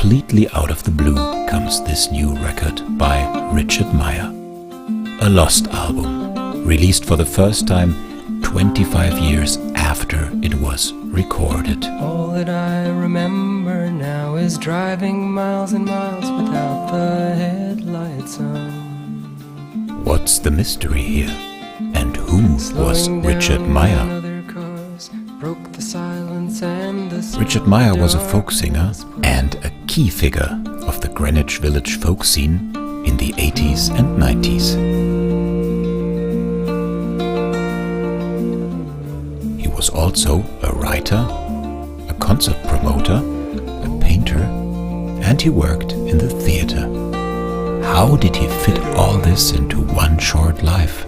completely out of the blue comes this new record by Richard Meyer. A lost album, released for the first time 25 years after it was recorded. All that I remember now is driving miles and miles without the headlights on. What's the mystery here? And who was Richard Meyer? Richard Meyer was a folk singer and a key figure of the Greenwich Village folk scene in the 80s and 90s. He was also a writer, a concert promoter, a painter, and he worked in the theater. How did he fit all this into one short life?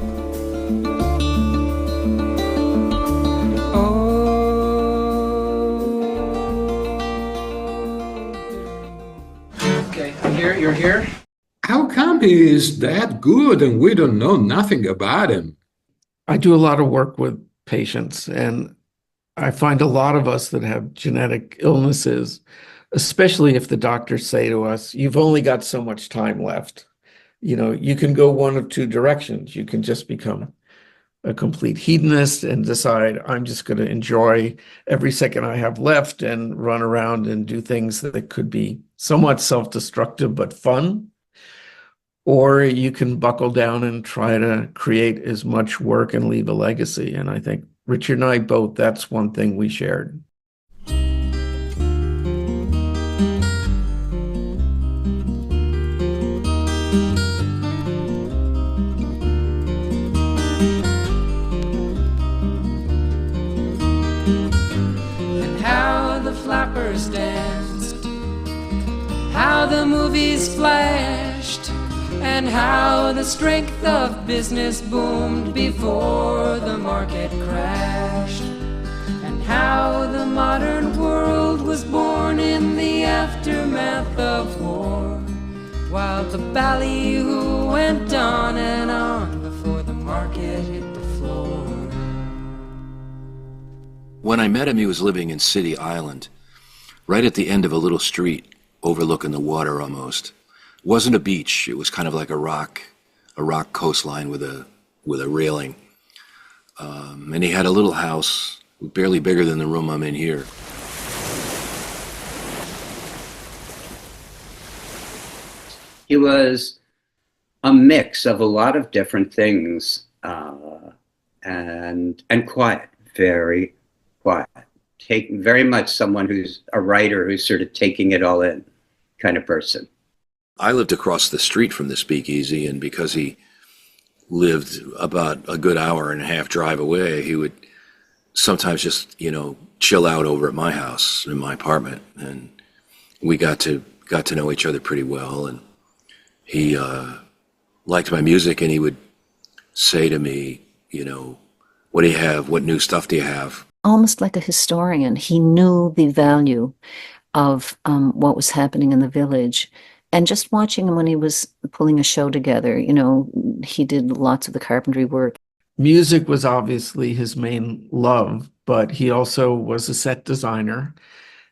You're here? How come he is that good and we don't know nothing about him? I do a lot of work with patients, and I find a lot of us that have genetic illnesses, especially if the doctors say to us, you've only got so much time left. You know, you can go one of two directions. You can just become a complete hedonist and decide, I'm just going to enjoy every second I have left and run around and do things that could be somewhat self-destructive but fun. Or you can buckle down and try to create as much work and leave a legacy. And I think Richard and I both, that's one thing we shared. Flappers danced, how the movies flashed, and how the strength of business boomed before the market crashed, and how the modern world was born in the aftermath of war, while the ballyhoo went on and on before the market hit the floor. When I met him, he was living in City Island, right at the end of a little street overlooking the water almost. It wasn't a beach, it was kind of like a rock coastline with a railing. And he had a little house, barely bigger than the room I'm in here. He was a mix of a lot of different things, and quiet, very quiet. Very much someone who's a writer who's sort of taking it all in kind of person. I lived across the street from the Speakeasy, and because he lived about a good hour and a half drive away, he would sometimes just, chill out over at my house, in my apartment, and we got to know each other pretty well. And he liked my music, and he would say to me, what do you have? What new stuff do you have? Almost like a historian, he knew the value of what was happening in the village. And just watching him when he was pulling a show together, he did lots of the carpentry work. Music was obviously his main love, but he also was a set designer.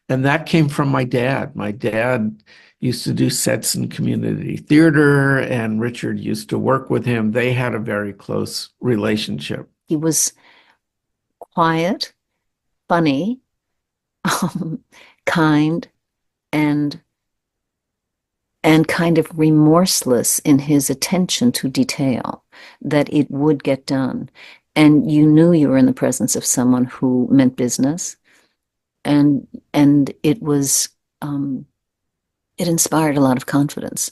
And that came from my dad. My dad used to do sets in community theater, and Richard used to work with him. They had a very close relationship. He was quiet, funny, kind, and kind of remorseless in his attention to detail, that it would get done. And you knew you were in the presence of someone who meant business. And it was, it inspired a lot of confidence.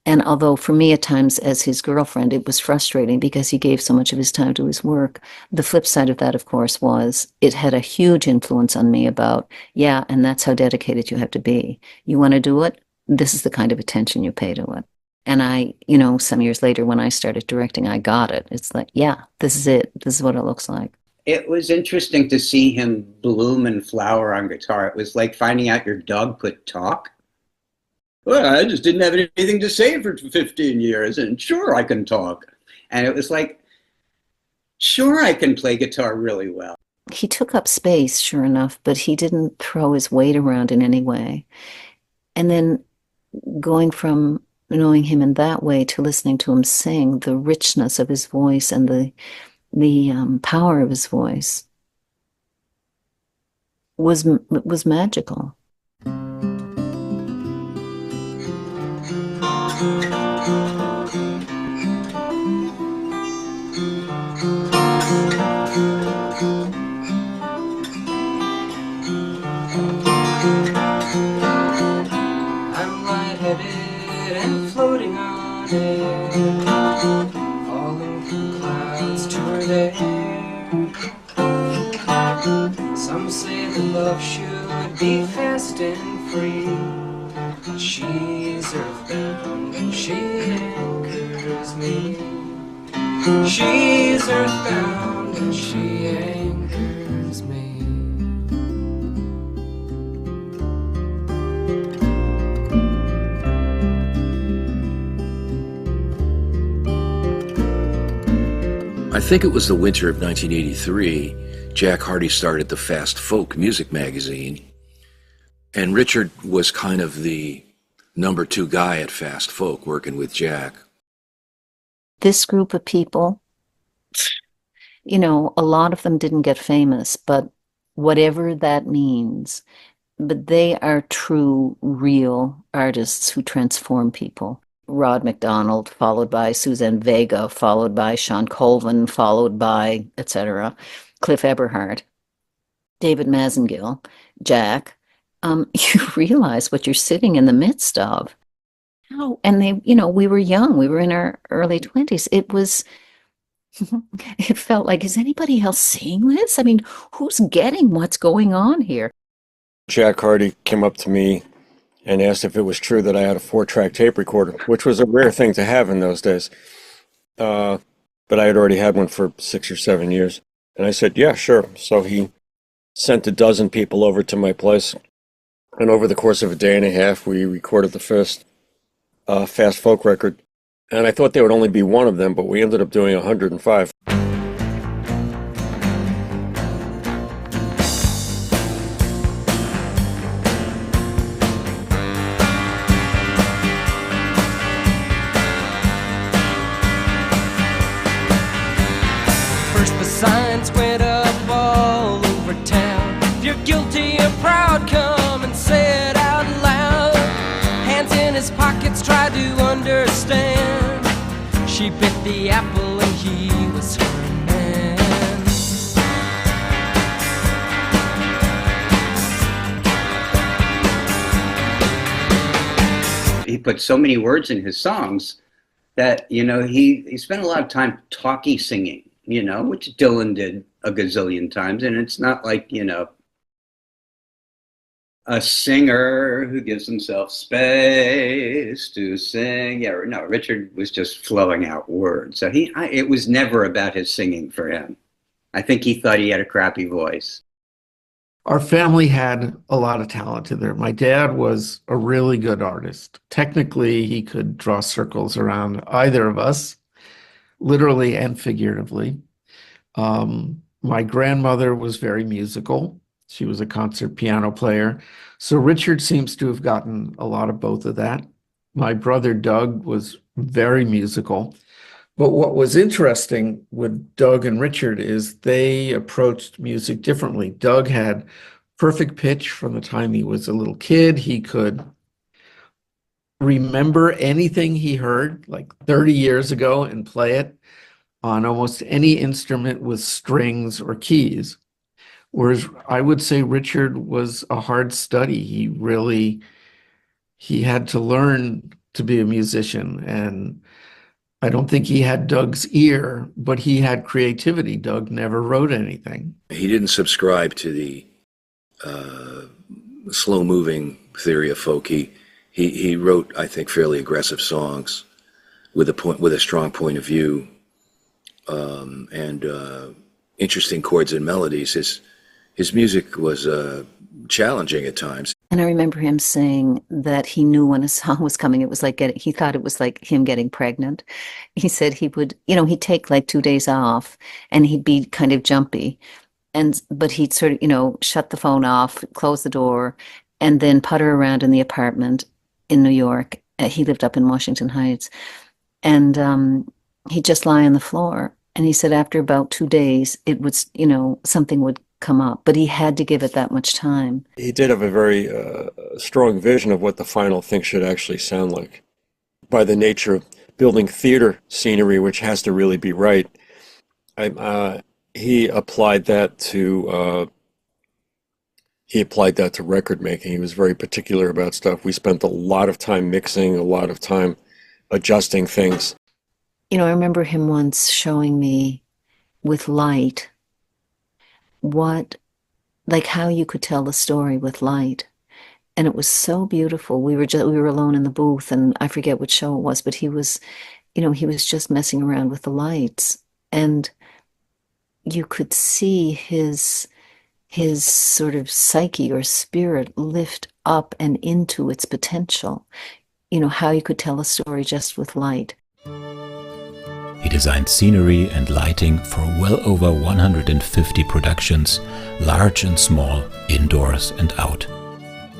And although for me at times as his girlfriend, it was frustrating because he gave so much of his time to his work, the flip side of that, of course, was it had a huge influence on me about, yeah, and that's how dedicated you have to be. You want to do it? This is the kind of attention you pay to it. And I, some years later when I started directing, I got it. It's like, yeah, this is it. This is what it looks like. It was interesting to see him bloom and flower on guitar. It was like finding out your dog could talk. Well, I just didn't have anything to say for 15 years, and sure, I can talk. And it was like, sure, I can play guitar really well. He took up space, sure enough, but he didn't throw his weight around in any way. And then going from knowing him in that way to listening to him sing, the richness of his voice and the power of his voice was magical. And floating on air, falling from clouds to her there. Some say that love should be fast and free, but she's earthbound and she anchors me. She's earthbound and she anchors me. I think it was the winter of 1983, Jack Hardy started the Fast Folk music magazine, and Richard was kind of the number 2 guy at Fast Folk working with Jack. This group of people, you know, a lot of them didn't get famous, but whatever that means, but they are true, real artists who transform people. Rod MacDonald, followed by Suzanne Vega, followed by Sean Colvin, followed by, etc., Cliff Eberhardt, David Mazengill, Jack. You realize what you're sitting in the midst of. How, and they, you know, we were young. We were in our early 20s. It was, it felt like, is anybody else seeing this? I mean, who's getting what's going on here? Jack Hardy came up to me and asked if it was true that I had a 4-track tape recorder, which was a rare thing to have in those days. But I had already had one for 6 or 7 years. And I said, yeah, sure. So he sent a dozen people over to my place. And over the course of a day and a half, we recorded the first Fast Folk record. And I thought there would only be one of them, but we ended up doing 105. Signs went up all over town. If you're guilty or proud, come and say it out loud. Hands in his pockets, tried to understand. She bit the apple and he was her man. He put so many words in his songs that, you know, he spent a lot of time talkie singing, you know, which Dylan did a gazillion times. And it's not like, you know, a singer who gives himself space to sing. Yeah, no, Richard was just flowing out words. So it was never about his singing for him. I think he thought he had a crappy voice. Our family had a lot of talent in there. My dad was a really good artist. Technically, he could draw circles around either of us, literally and figuratively. My grandmother was very musical. She was a concert piano player. So Richard seems to have gotten a lot of both of that. My brother Doug was very musical. But what was interesting with Doug and Richard is they approached music differently. Doug had perfect pitch from the time he was a little kid. He could remember anything he heard like 30 years ago and play it on almost any instrument with strings or keys. Whereas I would say Richard was a hard study. He had to learn to be a musician, and I don't think he had Doug's ear, but he had creativity. Doug never wrote anything. He didn't subscribe to the slow-moving theory of folk. He wrote, I think, fairly aggressive songs with a strong point of view, and interesting chords and melodies. His music was challenging at times. And I remember him saying that he knew when a song was coming. It was like he thought it was like him getting pregnant. He said he would, he'd take like 2 days off and he'd be kind of jumpy. But he'd sort of, shut the phone off, close the door, and then putter around in the apartment in New York. He lived up in Washington Heights, and he'd just lie on the floor. And he said after about 2 days, it was, something would come up, but he had to give it that much time. He did have a very strong vision of what the final thing should actually sound like. By the nature of building theater scenery, which has to really be right, he applied that to record making. He was very particular about stuff. We spent a lot of time mixing, a lot of time adjusting things. I remember him once showing me with light how you could tell the story with light. And it was so beautiful. We were alone in the booth, and I forget which show it was, but he was just messing around with the lights, and you could see his sort of psyche or spirit lift up and into its potential. How you could tell a story just with light. He designed scenery and lighting for well over 150 productions, large and small, indoors and out,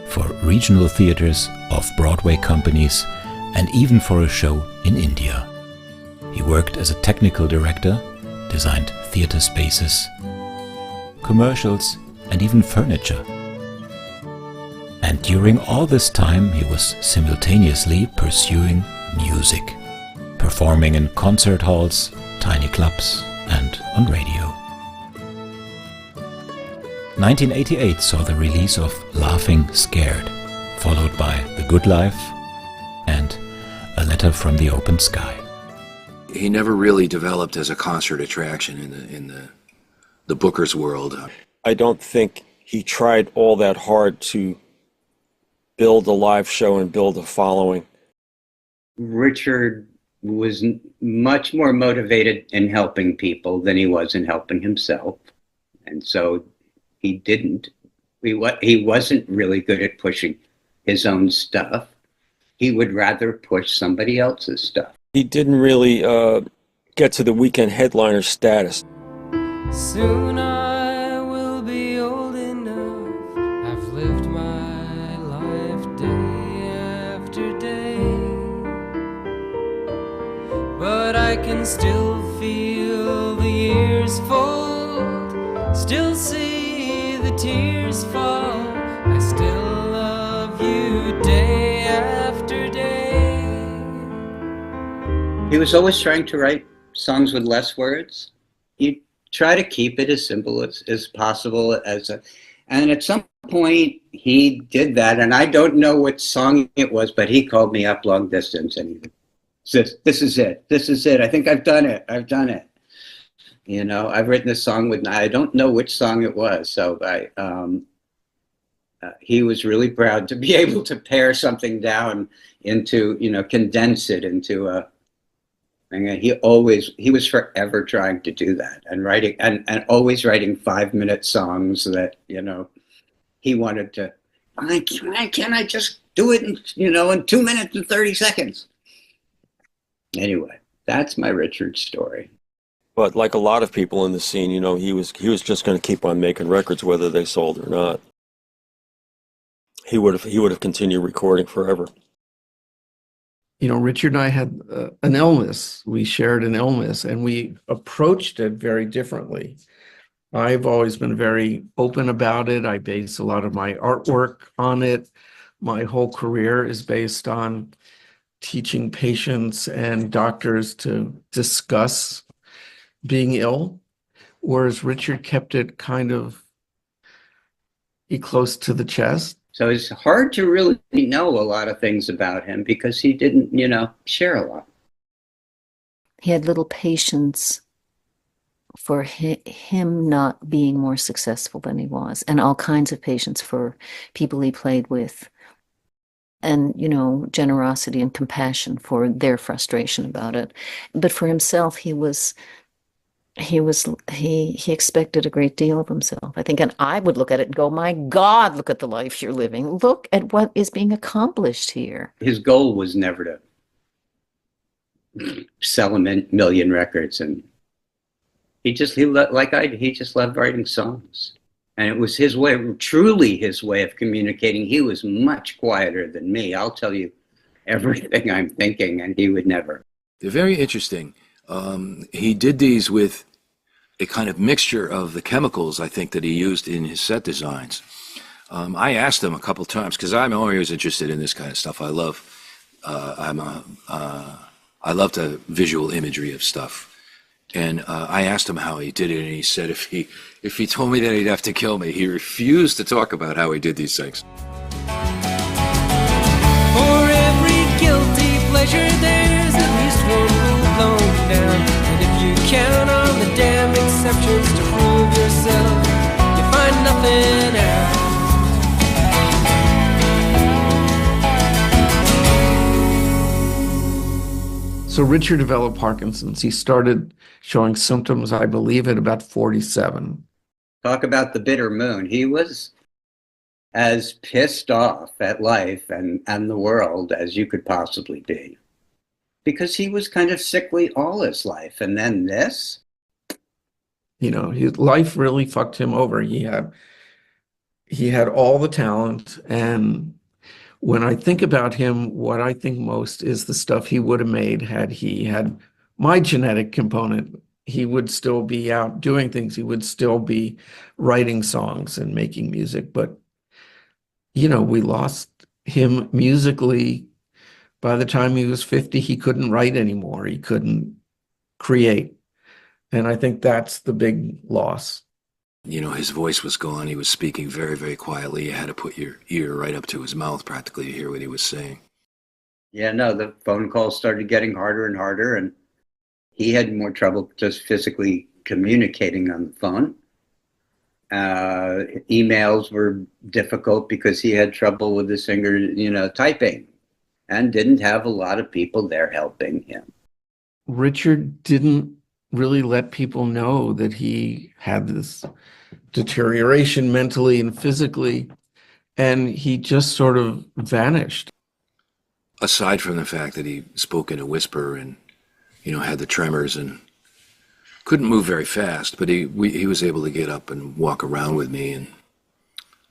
for regional theaters, off-Broadway companies, and even for a show in India. He worked as a technical director, designed theater spaces, commercials, and even furniture. And during all this time, he was simultaneously pursuing music, performing in concert halls, tiny clubs, and on radio. 1988 saw the release of Laughing Scared, followed by The Good Life and A Letter from the Open Sky. He never really developed as a concert attraction in the Booker's world. I don't think he tried all that hard to build a live show and build a following. Richard was much more motivated in helping people than he was in helping himself. And so he didn't. He wasn't really good at pushing his own stuff. He would rather push somebody else's stuff. He didn't really get to the weekend headliner status. Soon I will be old enough. I've lived my life day after day, but I can still feel the years fold, still see the tears fall. I still love you day after day. He was always trying to write songs with less words. You try to keep it as simple as possible. And at some point he did that, and I don't know what song it was, but he called me up long distance and he says, this is it. I think I've done it. I've written this song with, I don't know which song it was. So he was really proud to be able to pare something down into, condense it into a, he was forever trying to do that and writing and always writing 5-minute songs that, he wanted to, can I just do it in 2 minutes and 30 seconds? Anyway, that's my Richard story. But like a lot of people in the scene, he was just going to keep on making records whether they sold or not. He would have continued recording forever. Richard and I had an illness. We shared an illness, and we approached it very differently. I've always been very open about it. I base a lot of my artwork on it. My whole career is based on teaching patients and doctors to discuss being ill, whereas Richard kept it kind of close to the chest. So it's hard to really know a lot of things about him because he didn't, share a lot. He had little patience for him not being more successful than he was, and all kinds of patience for people he played with, and, generosity and compassion for their frustration about it. But for himself, he expected a great deal of himself, I think. And I would look at it and go, my God, look at the life you're living. Look at what is being accomplished here. His goal was never to sell a million records. And he just loved writing songs. And it was his way, truly his way of communicating. He was much quieter than me. I'll tell you everything I'm thinking, and he would never. They're very interesting. He did these with a kind of mixture of the chemicals, I think, that he used in his set designs. I asked him a couple times, because I'm always interested in this kind of stuff. I love the visual imagery of stuff. And I asked him how he did it, and he said if he told me that he'd have to kill me. He refused to talk about how he did these things. For every guilty pleasure, there's at least one rule blown down. And if you count on the damn exceptions to prove yourself, you find nothing out. So Richard developed Parkinson's. He started showing symptoms, I believe, at about 47. Talk about the bitter moon. He was as pissed off at life and the world as you could possibly be, because he was kind of sickly all his life. And then this. You know, his life really fucked him over. He had all the talent, and when I think about him, what I think most is the stuff he would have made had he had my genetic component. He would still be out doing things. He would still be writing songs and making music. But, you know, we lost him musically. By the time he was 50, he couldn't write anymore. He couldn't create. And I think that's the big loss. You know, his voice was gone. He was speaking very, very quietly. You had to put your ear right up to his mouth practically to hear what he was saying. Yeah, no, the phone calls started getting harder and harder, and he had more trouble just physically communicating on the phone. Emails were difficult because he had trouble with the singer, you know, typing, and didn't have a lot of people there helping him. Richard didn't really let people know that he had this deterioration mentally and physically, and he just sort of vanished. Aside from the fact that he spoke in a whisper and, you know, had the tremors and couldn't move very fast, but he was able to get up and walk around with me, and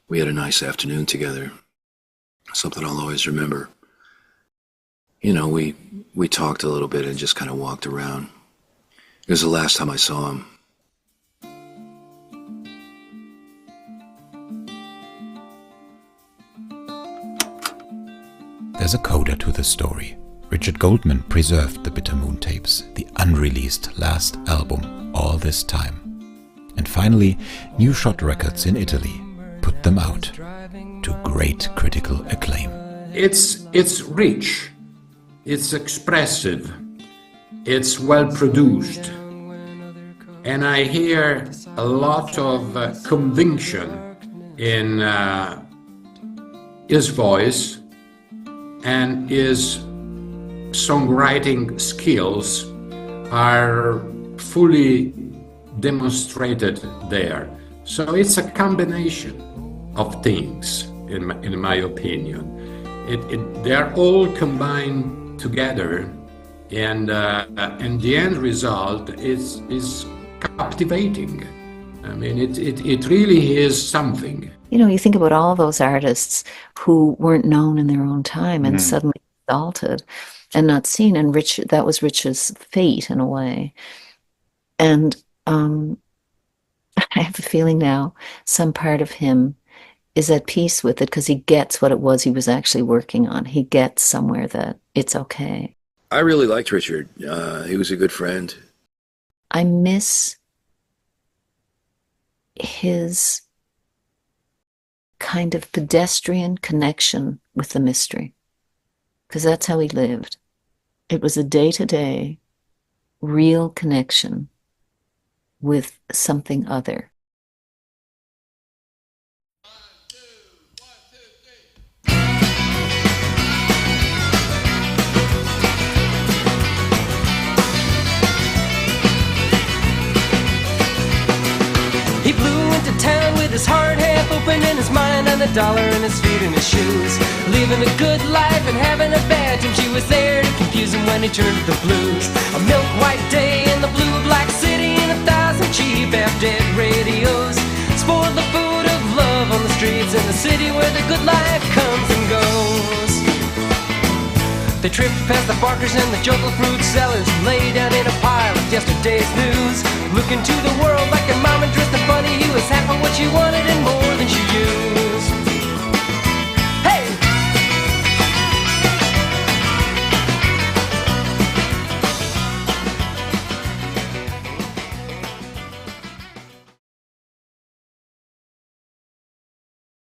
we had a nice afternoon together. Something I'll always remember. You know, we talked a little bit and just kind of walked around. It was the last time I saw him. There's a coda to the story. Richard Goldman preserved the Bitter Moon tapes, the unreleased last album, all this time. And finally, New Shot Records in Italy put them out to great critical acclaim. It's rich, it's expressive, it's well produced, and I hear a lot of conviction in his voice, and his songwriting skills are fully demonstrated there. So it's a combination of things, in my opinion. They're all combined together, and the end result is captivating. I mean, it really is something. You know, you think about all those artists who weren't known in their own time and suddenly exalted and not seen, and that was Rich's fate in a way. And I have a feeling now some part of him is at peace with it because he gets what it was he was actually working on. He gets somewhere that it's okay. I really liked Richard. He was a good friend. I miss his kind of pedestrian connection with the mystery, because that's how he lived. It was a day-to-day, real connection with something other. He flew into town with his heart half open and his mind on the dollar and his feet in his shoes. Living a good life and having a bad time. She was there to confuse him when he turned to the blues. A milk white day in the blue black city and 1,000 cheap half dead radios. Spoiled the food kids in the city where the good life comes and goes. They trip past the barkers and the jungle fruit sellers, lay down in a pile of yesterday's news. Look into the world like your mama dressed up funny. You was half of what she wanted and more than